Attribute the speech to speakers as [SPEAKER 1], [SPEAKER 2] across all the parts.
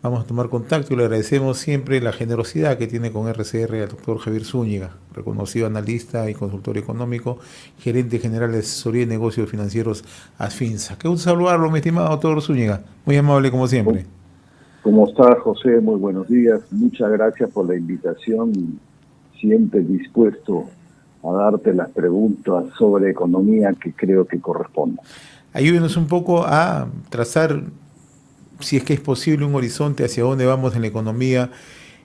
[SPEAKER 1] vamos a tomar contacto y le agradecemos siempre la generosidad que tiene con RCR al doctor Javier Zúñiga, reconocido analista y consultor económico, gerente general de asesoría y negocios financieros ASFINSA. Qué gusto saludarlo, mi estimado doctor Zúñiga. Muy amable como siempre.
[SPEAKER 2] ¿Cómo estás, José? Muy buenos días. Muchas gracias por la invitación y siempre dispuesto a darte las preguntas sobre economía que creo que corresponden.
[SPEAKER 1] Ayúdenos un poco a trazar, si es que es posible, un horizonte hacia dónde vamos en la economía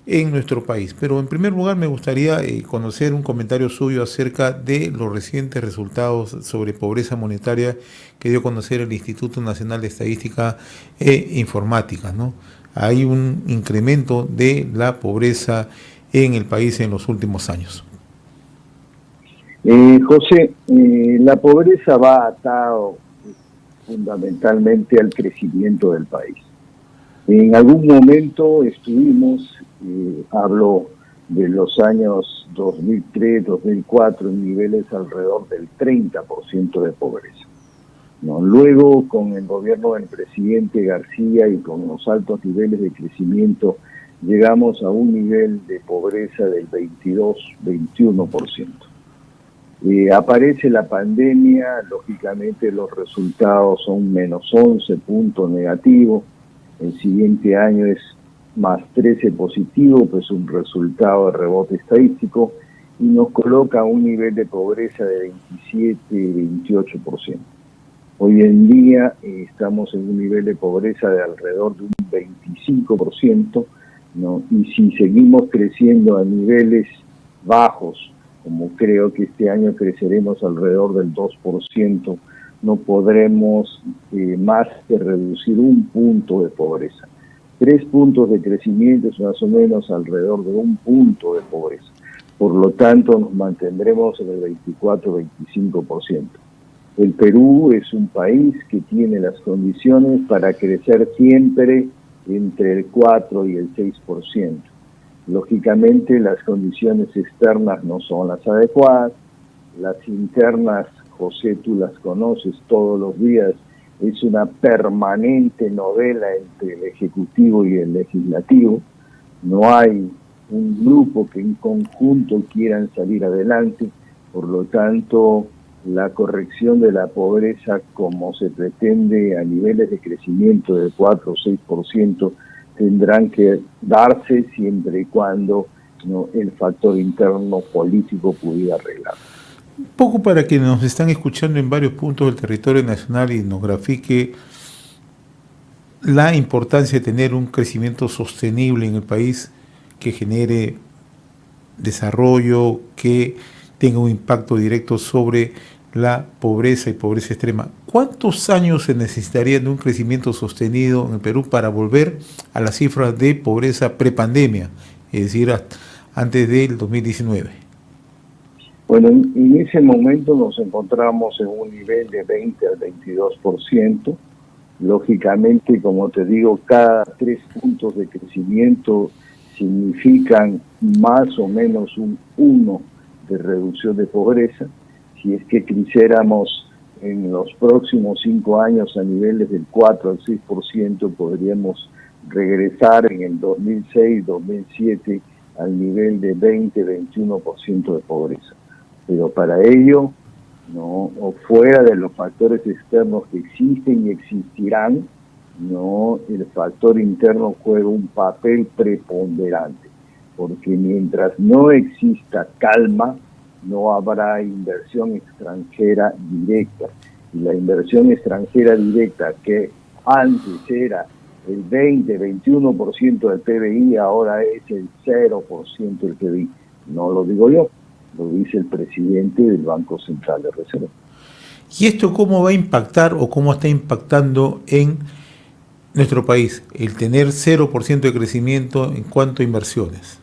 [SPEAKER 1] en nuestro país. Pero en primer lugar me gustaría conocer un comentario suyo acerca de los recientes resultados sobre pobreza monetaria que dio a conocer el Instituto Nacional de Estadística e Informática, ¿no? Hay un incremento de la pobreza en el país en los últimos años.
[SPEAKER 2] José, la pobreza va atado fundamentalmente al crecimiento del país. En algún momento estuvimos, hablo de los años 2003, 2004, en niveles alrededor del 30% de pobreza, ¿no? Luego, con el gobierno del presidente García y con los altos niveles de crecimiento, llegamos a un nivel de pobreza del 22-21%. Aparece la pandemia, lógicamente los resultados son menos 11 puntos negativos. El siguiente año es más 13 positivo, pues un resultado de rebote estadístico, y nos coloca a un nivel de pobreza de 27-28%. Hoy en día estamos en un nivel de pobreza de alrededor de un 25%, ¿no? Y si seguimos creciendo a niveles bajos, como creo que este año creceremos alrededor del 2%, no podremos más que reducir un punto de pobreza. 3 puntos de crecimiento es más o menos alrededor de un punto de pobreza. Por lo tanto, nos mantendremos en el 24-25%. El Perú es un país que tiene las condiciones para crecer siempre entre el 4 y el 6%. Lógicamente, las condiciones externas no son las adecuadas. Las internas, José, tú las conoces todos los días, es una permanente novela entre el Ejecutivo y el Legislativo. No hay un grupo que en conjunto quieran salir adelante, por lo tanto, la corrección de la pobreza, como se pretende a niveles de crecimiento de 4 o 6%, tendrán que darse siempre y cuando, ¿no?, el factor interno político pudiera arreglar.
[SPEAKER 1] Un poco para quienes nos están escuchando en varios puntos del territorio nacional y nos grafique la importancia de tener un crecimiento sostenible en el país que genere desarrollo, que tenga un impacto directo sobre la pobreza y pobreza extrema. ¿Cuántos años se necesitaría de un crecimiento sostenido en el Perú para volver a las cifras de pobreza prepandemia, es decir, antes del 2019?
[SPEAKER 2] Bueno, en ese momento nos encontramos en un nivel de 20 al 22%. Lógicamente, como te digo, cada 3 puntos de crecimiento significan más o menos un 1 de reducción de pobreza. Si es que creciéramos en los próximos 5 años a niveles del 4 al 6%, podríamos regresar en el 2006-2007 al nivel de 20-21% de pobreza. Pero para ello, ¿no?, o fuera de los factores externos que existen y existirán, ¿no?, el factor interno juega un papel preponderante, porque mientras no exista calma, no habrá inversión extranjera directa. Y la inversión extranjera directa, que antes era el 20-21% del PBI, ahora es el 0% del PBI. No lo digo yo, lo dice el presidente del Banco Central de Reserva.
[SPEAKER 1] ¿Y esto cómo va a impactar o cómo está impactando en nuestro país, el tener 0% de crecimiento en cuanto a inversiones?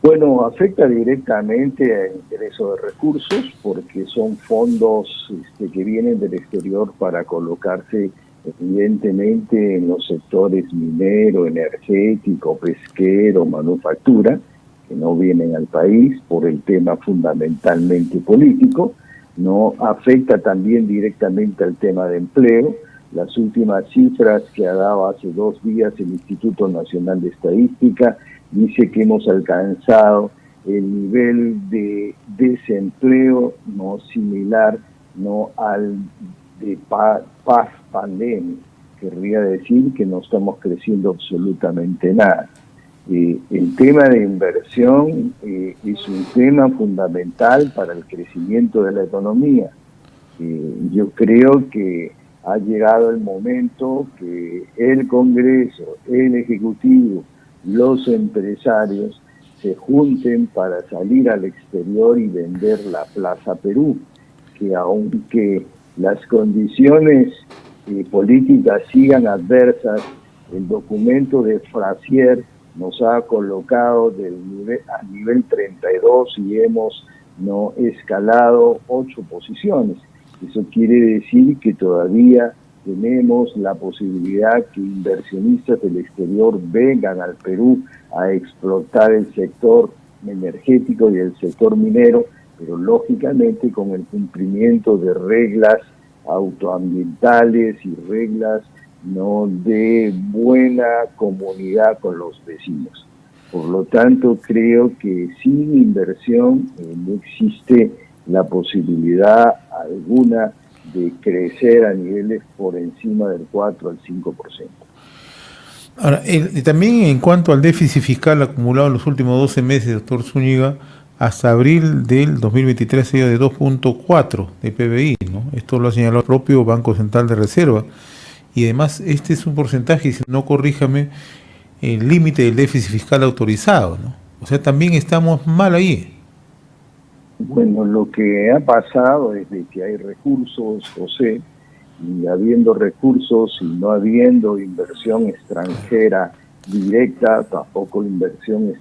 [SPEAKER 2] Bueno, afecta directamente al ingreso de recursos porque son fondos que vienen del exterior para colocarse evidentemente en los sectores minero, energético, pesquero, manufactura, que no vienen al país por el tema fundamentalmente político. No afecta también directamente al tema de empleo. Las últimas cifras que ha dado hace 2 días el Instituto Nacional de Estadística dice que hemos alcanzado el nivel de desempleo no similar no al de paz pandemia. Querría decir que no estamos creciendo absolutamente nada. El tema de inversión es un tema fundamental para el crecimiento de la economía. Yo creo que ha llegado el momento que el Congreso, el Ejecutivo, los empresarios se junten para salir al exterior y vender la Plaza Perú, que aunque las condiciones políticas sigan adversas, el documento de Frazier nos ha colocado a nivel 32 y hemos no escalado 8 posiciones. Eso quiere decir que todavía tenemos la posibilidad que inversionistas del exterior vengan al Perú a explotar el sector energético y el sector minero, pero lógicamente con el cumplimiento de reglas autoambientales y reglas no de buena comunidad con los vecinos. Por lo tanto, creo que sin inversión no existe la posibilidad alguna de crecer a niveles por encima del 4 al 5%.
[SPEAKER 1] Ahora, también en cuanto al déficit fiscal acumulado en los últimos 12 meses, doctor Zúñiga, hasta abril del 2023 ha sido de 2.4 de PBI, ¿no? Esto lo ha señalado el propio Banco Central de Reserva. Y además, este es un porcentaje, y si no corríjame, el límite del déficit fiscal autorizado, ¿no? O sea, también estamos mal ahí.
[SPEAKER 2] Bueno, lo que ha pasado es de que hay recursos, José, y habiendo recursos y no habiendo inversión extranjera directa, tampoco inversión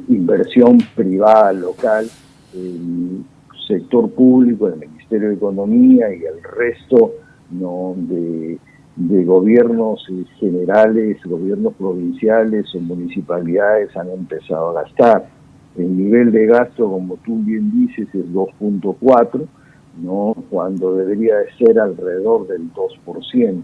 [SPEAKER 2] inversión privada local, el sector público, el Ministerio de Economía y el resto no de gobiernos generales, gobiernos provinciales o municipalidades han empezado a gastar. El nivel de gasto, como tú bien dices, es 2.4, ¿no? Cuando debería de ser alrededor del 2%.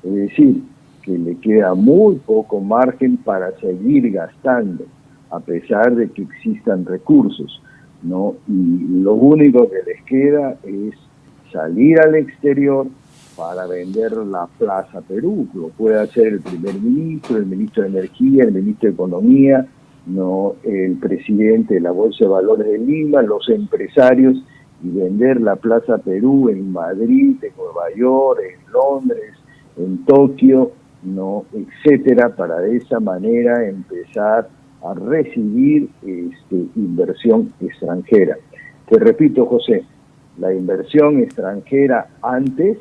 [SPEAKER 2] Es decir, que le queda muy poco margen para seguir gastando, a pesar de que existan recursos, ¿no? Y lo único que les queda es salir al exterior para vender la Plaza Perú. Lo puede hacer el primer ministro, el ministro de Energía, el ministro de Economía, no el presidente de la Bolsa de Valores de Lima, los empresarios, y vender la Plaza Perú en Madrid, en Nueva York, en Londres, en Tokio, no, etcétera, para de esa manera empezar a recibir inversión extranjera. Te repito, José, la inversión extranjera antes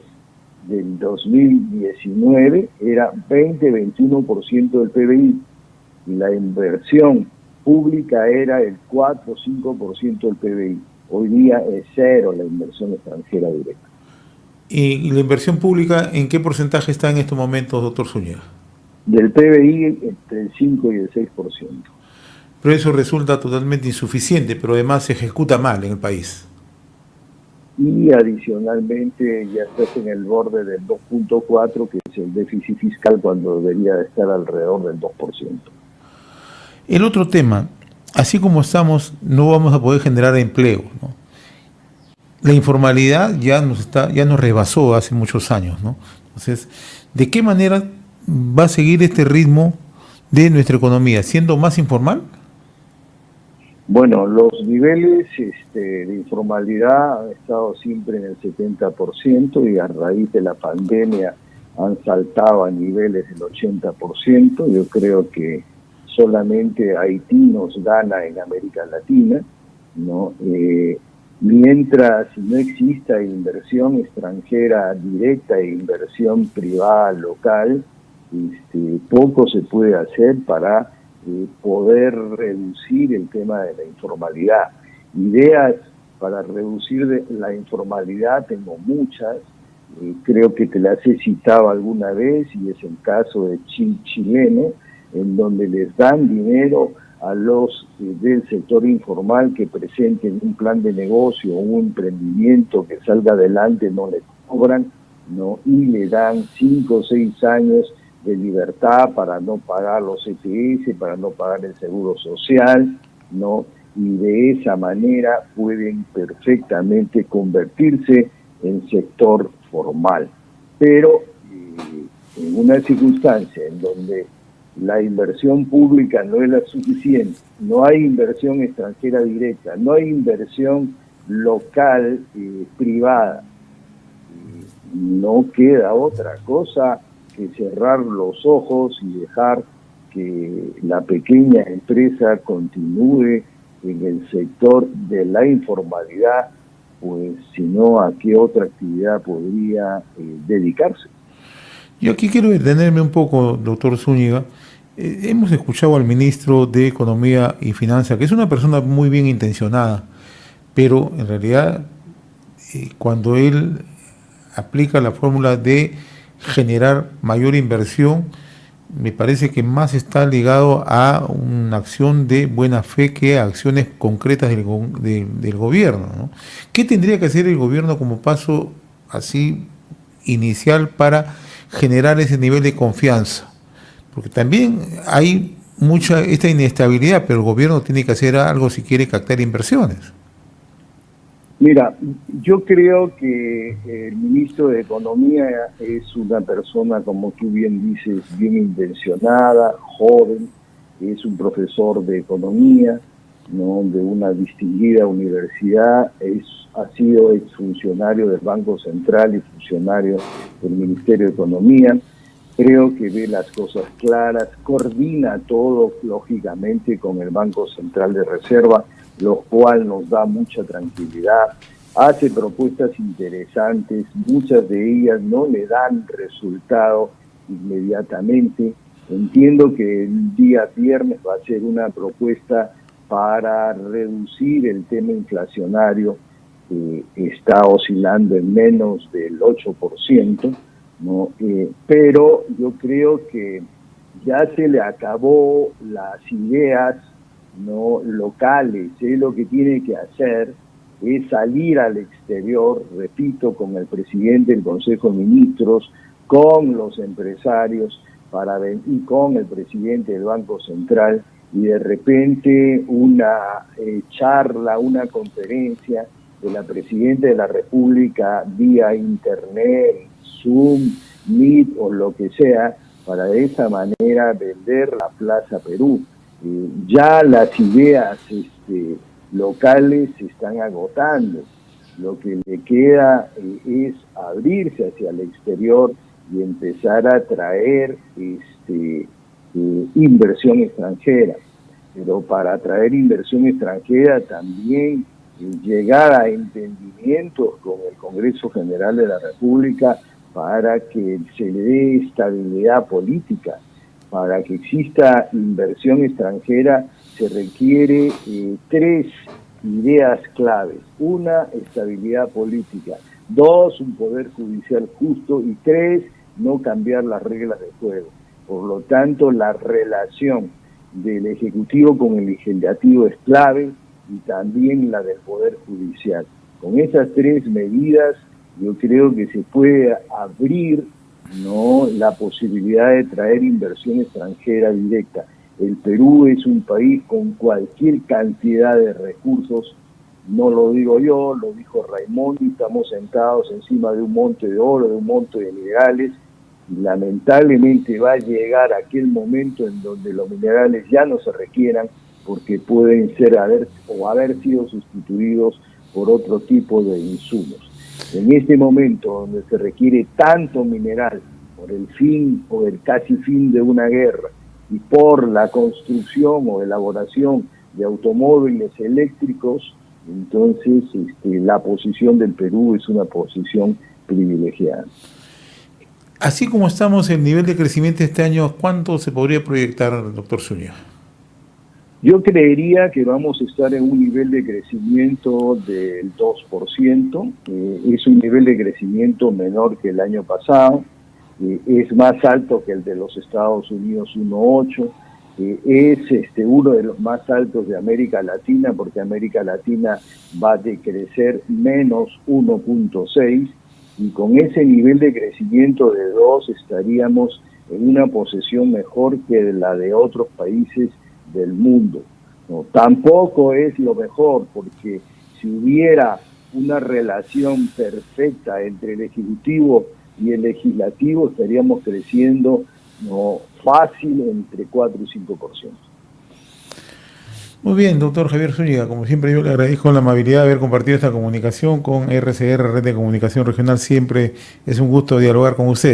[SPEAKER 2] del 2019 era 20-21% del PBI, y la inversión pública era el 4 o 5% del PBI. Hoy día es cero la inversión extranjera directa.
[SPEAKER 1] ¿Y la inversión pública en qué porcentaje está en estos momentos, doctor Zúñiga?
[SPEAKER 2] Del PBI entre el 5 y el 6%.
[SPEAKER 1] Pero eso resulta totalmente insuficiente, pero además se ejecuta mal en el país.
[SPEAKER 2] Y adicionalmente ya estás en el borde del 2.4, que es el déficit fiscal, cuando debería de estar alrededor del 2%.
[SPEAKER 1] El otro tema, así como estamos, no vamos a poder generar empleo, ¿no? La informalidad ya nos rebasó hace muchos años, ¿no? Entonces, ¿de qué manera va a seguir este ritmo de nuestra economía? ¿Siendo más informal?
[SPEAKER 2] Bueno, los niveles de informalidad han estado siempre en el 70% y a raíz de la pandemia han saltado a niveles del 80%. Yo creo que solamente Haití nos gana en América Latina, ¿no? Mientras no exista inversión extranjera directa e inversión privada local, poco se puede hacer para poder reducir el tema de la informalidad. Ideas para reducir la informalidad tengo muchas, creo que te las he citado alguna vez, y es el caso de Chileno, en donde les dan dinero a los del sector informal que presenten un plan de negocio o un emprendimiento que salga adelante, no les cobran, ¿no? Y le dan 5 o 6 años de libertad para no pagar los ETS, para no pagar el seguro social, ¿no? Y de esa manera pueden perfectamente convertirse en sector formal. Pero en una circunstancia en donde la inversión pública no es la suficiente, no hay inversión extranjera directa, no hay inversión local privada, no queda otra cosa que cerrar los ojos y dejar que la pequeña empresa continúe en el sector de la informalidad, pues si no, ¿a qué otra actividad podría dedicarse?
[SPEAKER 1] Yo aquí quiero detenerme un poco, doctor Zúñiga. Hemos escuchado al ministro de Economía y Finanzas, que es una persona muy bien intencionada, pero en realidad cuando él aplica la fórmula de generar mayor inversión, me parece que más está ligado a una acción de buena fe que a acciones concretas del gobierno, ¿no? ¿Qué tendría que hacer el gobierno como paso así inicial para generar ese nivel de confianza? Porque también hay mucha esta inestabilidad, pero el gobierno tiene que hacer algo si quiere captar inversiones.
[SPEAKER 2] Mira, yo creo que el ministro de Economía es una persona, como tú bien dices, bien intencionada, joven, es un profesor de economía, ¿no? De una distinguida universidad, ha sido exfuncionario del Banco Central y funcionario del Ministerio de Economía. Creo que ve las cosas claras, coordina todo, lógicamente, con el Banco Central de Reserva, lo cual nos da mucha tranquilidad. Hace propuestas interesantes, muchas de ellas no le dan resultado inmediatamente. Entiendo que el día viernes va a ser una propuesta para reducir el tema inflacionario, que está oscilando en menos del 8%, ¿no? Pero yo creo que ya se le acabó las ideas, ¿no?, locales. Lo que tiene que hacer es salir al exterior, repito, con el presidente del Consejo de Ministros, con los empresarios y con el presidente del Banco Central, y de repente una charla, una conferencia de la Presidenta de la República vía internet, Zoom, Meet o lo que sea, para de esa manera vender la Plaza Perú. Ya las ideas locales se están agotando. Lo que le queda es abrirse hacia el exterior y empezar a traer inversión extranjera. Pero para atraer inversión extranjera también llegar a entendimientos con el Congreso General de la República para que se le dé estabilidad política. Para que exista inversión extranjera se requiere 3 ideas claves. 1, estabilidad política. 2, un poder judicial justo. Y 3, no cambiar las reglas del juego. Por lo tanto, la relación del Ejecutivo con el Legislativo es clave, y también la del Poder Judicial. Con esas 3 medidas, yo creo que se puede abrir, ¿no?, la posibilidad de traer inversión extranjera directa. El Perú es un país con cualquier cantidad de recursos, no lo digo yo, lo dijo Raimondi, estamos sentados encima de un monte de oro, de un monte de minerales, y lamentablemente va a llegar aquel momento en donde los minerales ya no se requieran, porque pueden haber sido sustituidos por otro tipo de insumos. En este momento donde se requiere tanto mineral por el fin o el casi fin de una guerra y por la construcción o elaboración de automóviles eléctricos, entonces la posición del Perú es una posición privilegiada.
[SPEAKER 1] Así como estamos, el nivel de crecimiento este año, ¿cuánto se podría proyectar, doctor Zúñiga?
[SPEAKER 2] Yo creería que vamos a estar en un nivel de crecimiento del 2%, es un nivel de crecimiento menor que el año pasado, es más alto que el de los Estados Unidos, 1,8%, es uno de los más altos de América Latina, porque América Latina va a decrecer menos 1,6%, y con ese nivel de crecimiento de 2 estaríamos en una posición mejor que la de otros países del mundo. No, tampoco es lo mejor, porque si hubiera una relación perfecta entre el Ejecutivo y el Legislativo, estaríamos creciendo fácil entre 4 y 5%.
[SPEAKER 1] Muy bien, doctor Javier Zúñiga, como siempre yo le agradezco la amabilidad de haber compartido esta comunicación con RCR, Red de Comunicación Regional. Siempre es un gusto dialogar con usted.